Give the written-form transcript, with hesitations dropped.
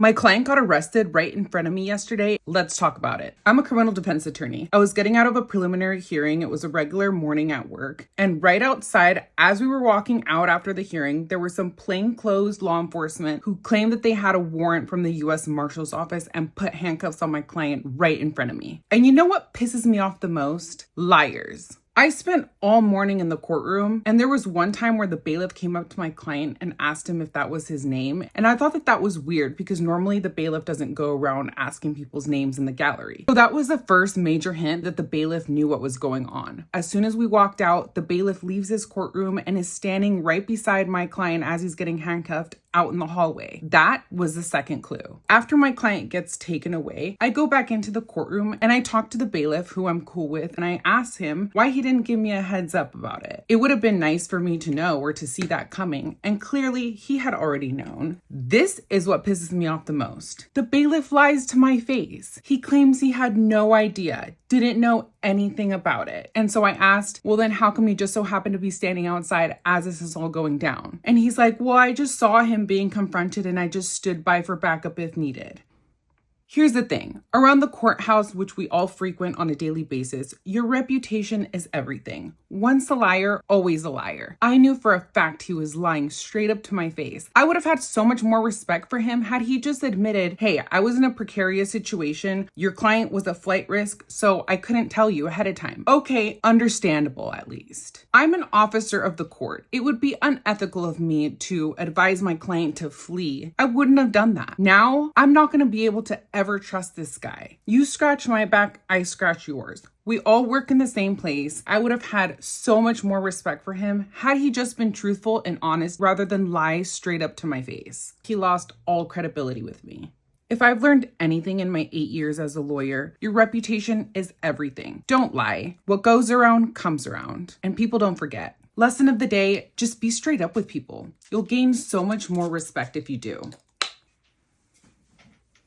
My client got arrested right in front of me yesterday. Let's talk about it. I'm a criminal defense attorney. I was getting out of a preliminary hearing. It was a regular morning at work. And right outside, as we were walking out after the hearing, there were some plainclothes law enforcement who claimed that they had a warrant from the U.S. Marshal's office and put handcuffs on my client right in front of me. And you know what pisses me off the most? Liars. I spent all morning in the courtroom, and there was one time where the bailiff came up to my client and asked him if that was his name. And I thought that that was weird because normally the bailiff doesn't go around asking people's names in the gallery. So that was the first major hint that the bailiff knew what was going on. As soon as we walked out, the bailiff leaves his courtroom and is standing right beside my client as he's getting handcuffed out in the hallway. That was the second clue. After my client gets taken away, I go back into the courtroom and I talk to the bailiff, who I'm cool with, and I ask him why he didn't give me a heads up about it. It would have been nice for me to know or to see that coming, and clearly he had already known. This is what pisses me off the most. The bailiff lies to my face. He claims he had no idea, didn't know anything about it. And so I asked, well, then how come you just so happen to be standing outside as this is all going down? And he's like, well, I just saw him being confronted and I just stood by for backup if needed. Here's the thing. Around the courthouse, which we all frequent on a daily basis, your reputation is everything. Once a liar, always a liar. I knew for a fact he was lying straight up to my face. I would have had so much more respect for him had he just admitted, hey, I was in a precarious situation. Your client was a flight risk, so I couldn't tell you ahead of time. Okay, understandable at least. I'm an officer of the court. It would be unethical of me to advise my client to flee. I wouldn't have done that. Now, I'm not going to be able to ever trust this guy. You scratch my back, I scratch yours. We all work in the same place. I would have had so much more respect for him had he just been truthful and honest rather than lie straight up to my face. He lost all credibility with me. If I've learned anything in my 8 years as a lawyer, your reputation is everything. Don't lie. What goes around comes around. And people don't forget. Lesson of the day, just be straight up with people. You'll gain so much more respect if you do.